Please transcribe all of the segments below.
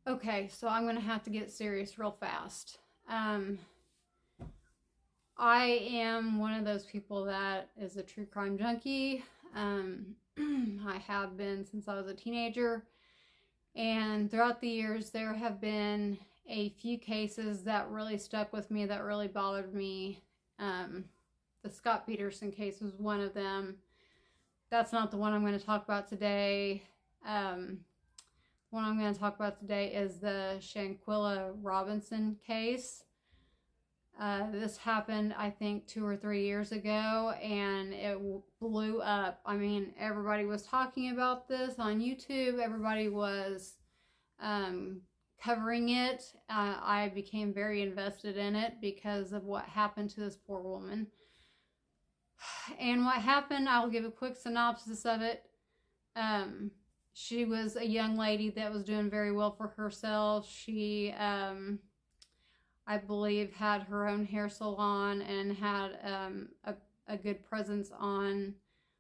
Okay, so I'm going to have to get serious real fast. I am one of those people that is a true crime junkie. I have been since I was a teenager. And throughout the years, there have been a few cases that really stuck with me, that really bothered me. The Scott Peterson case was one of them. That's not the one I'm going to talk about today. What I'm going to talk about today is the Shanquilla Robinson case. This happened, I think, 2 or 3 years ago, and it blew up. I mean, everybody was talking about this on YouTube. Everybody was covering it. I became very invested in it because of what happened to this poor woman. And what happened, I'll give a quick synopsis of it. She was a young lady that was doing very well for herself. She, I believe, had her own hair salon and had a good presence on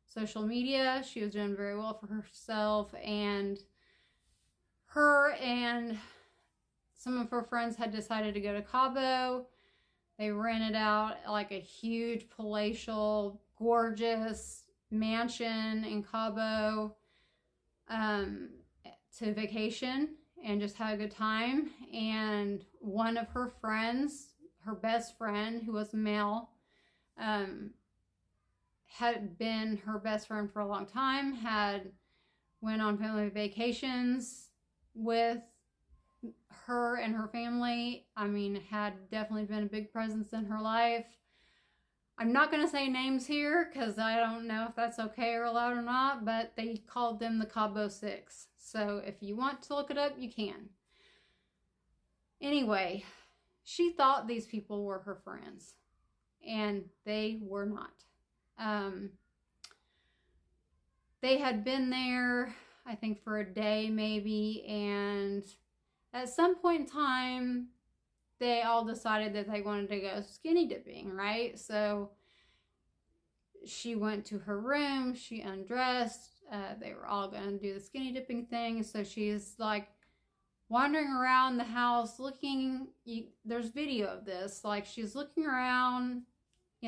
social media. She was doing very well for herself, and her and some of her friends had decided to go to Cabo. They rented out like a huge palatial, gorgeous mansion in Cabo to vacation and just had a good time. And one of her friends, her best friend, who was male, had been her best friend for a long time, had went on family vacations with her and her family. I mean, had definitely been a big presence in her life. I'm not going to say names here because I don't know if that's okay or allowed or not, but they called them the Cabo Six. So if you want to look it up, you can. Anyway, she thought these people were her friends, and they were not. They had been there, I think, for a day maybe, and at some point in time, they all decided that they wanted to go skinny dipping, right? So she went to her room, she undressed, they were all going to do the skinny dipping thing. So she's like wandering around the house looking, there's video of this, like she's looking around,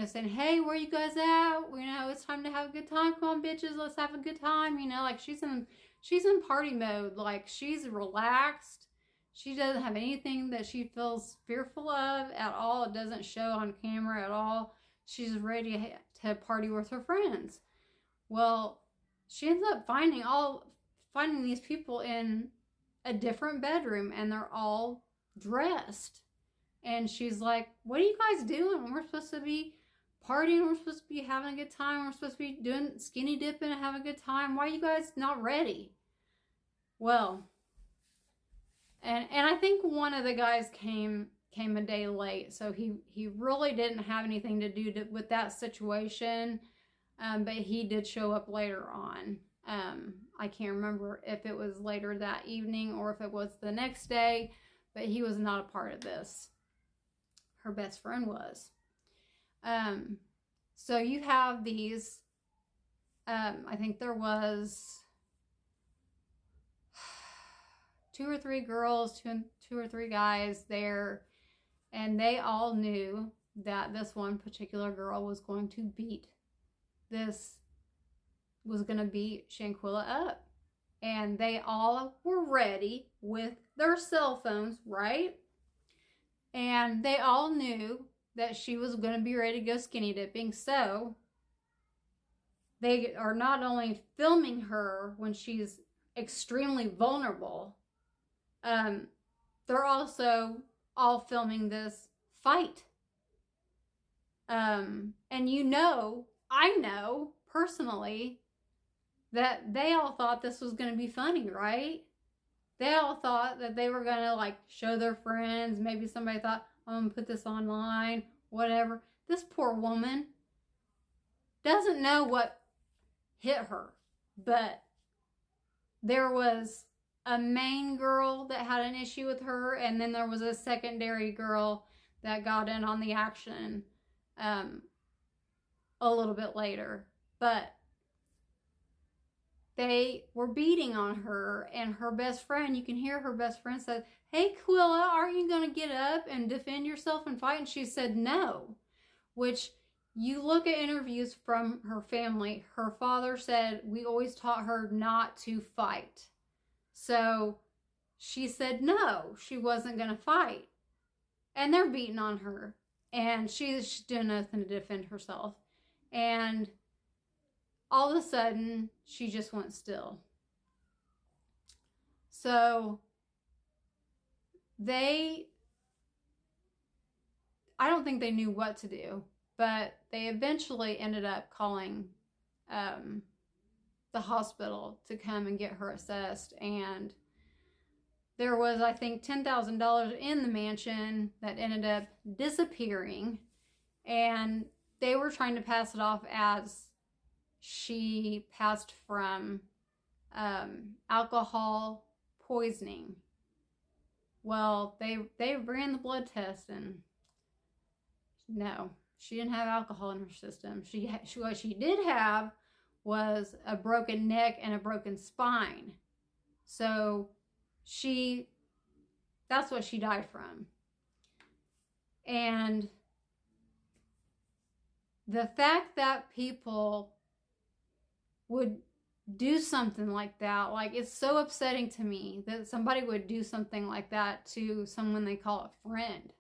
saying, hey, where you guys at? It's time to have a good time. Come on, bitches, let's have a good time. Like she's in party mode, like she's relaxed. She doesn't have anything that she feels fearful of at all. It doesn't show on camera at all. She's ready to party with her friends. Well, she ends up finding these people in a different bedroom, and they're all dressed. And she's like, what are you guys doing? We're supposed to be partying. We're supposed to be having a good time. We're supposed to be doing skinny dipping and having a good time. Why are you guys not ready? Well, and I think one of the guys came a day late, so he really didn't have anything to do with that situation, but he did show up later on. I can't remember if it was later that evening or if it was the next day, but he was not a part of this. Her best friend was. So you have these, I think there was 2 or 3 girls, two or three guys there, and they all knew that this one particular girl was going to beat Shanquilla up. And they all were ready with their cell phones, right? And they all knew that she was going to be ready to go skinny dipping. So they are not only filming her when she's extremely vulnerable, they're also all filming this fight. And I know personally that they all thought this was going to be funny, right? They all thought that they were going to show their friends. Maybe somebody thought, I'm going to put this online, whatever. This poor woman doesn't know what hit her, but there was a main girl that had an issue with her, and then there was a secondary girl that got in on the action a little bit later. But they were beating on her, and her best friend, you can hear her best friend said, "Hey, Quilla, aren't you going to get up and defend yourself and fight?" And she said no, which you look at interviews from her family. Her father said, "We always taught her not to fight." So she said no, she wasn't going to fight. And they're beating on her. And she's doing nothing to defend herself. And all of a sudden, she just went still. So I don't think they knew what to do, but they eventually ended up calling the hospital to come and get her assessed. And there was, I think, $10,000 in the mansion that ended up disappearing. And they were trying to pass it off as she passed from alcohol poisoning. Well, they ran the blood test, and no, she didn't have alcohol in her system. What she did have was a broken neck and a broken spine. So that's what she died from. And the fact that people would do something like that, like, it's so upsetting to me that somebody would do something like that to someone they call a friend.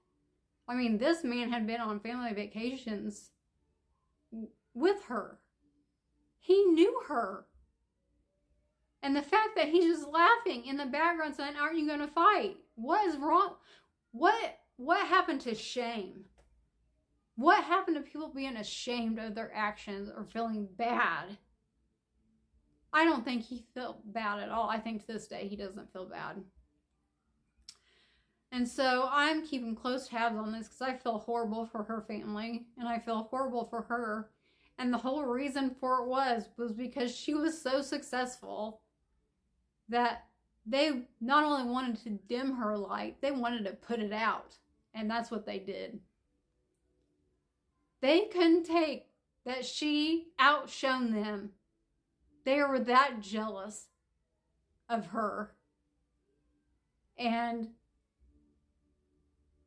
I mean, this man had been on family vacations with her. He knew her. And the fact that he's just laughing in the background saying, "Aren't you going to fight?" What is wrong? What happened to shame? What happened to people being ashamed of their actions or feeling bad? I don't think he felt bad at all. I think to this day he doesn't feel bad. And so I'm keeping close tabs on this because I feel horrible for her family, and I feel horrible for her. And the whole reason for it was because she was so successful that they not only wanted to dim her light, they wanted to put it out. And that's what they did. They couldn't take that she outshone them. They were that jealous of her. And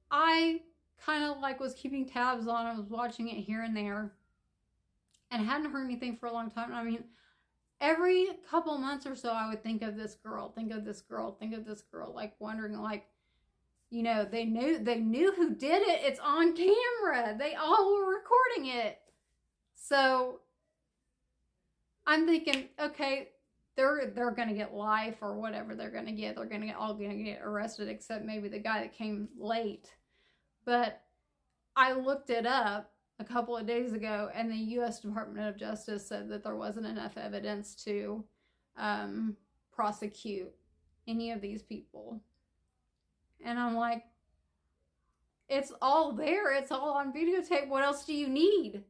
I kind of was keeping tabs on it. I was watching it here and there and hadn't heard anything for a long time. I mean, every couple months or so I would think of this girl, wondering, they knew who did it. It's on camera. They all were recording it. So I'm thinking, okay, they're gonna get life or whatever they're gonna get. They're all gonna get arrested, except maybe the guy that came late. But I looked it up a couple of days ago, and the U.S. Department of Justice said that there wasn't enough evidence to prosecute any of these people. And I'm like, it's all there. It's all on videotape. What else do you need?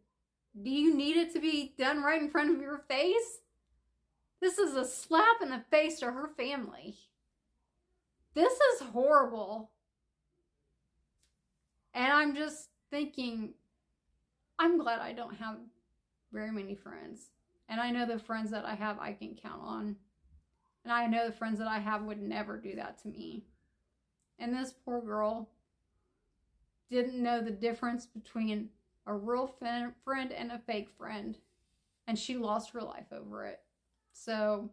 Do you need it to be done right in front of your face? This is a slap in the face to her family. This is horrible. And I'm just thinking, I'm glad I don't have very many friends. And I know the friends that I have, I can count on. And I know the friends that I have would never do that to me. And this poor girl didn't know the difference between a real friend and a fake friend. And she lost her life over it. So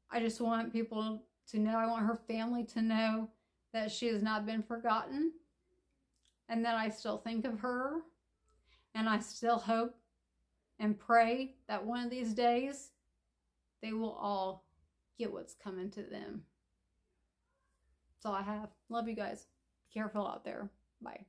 I just want people to know, I want her family to know that she has not been forgotten, and that I still think of her, and I still hope and pray that one of these days they will all get what's coming to them. That's all I have. Love you guys. Be careful out there. Bye.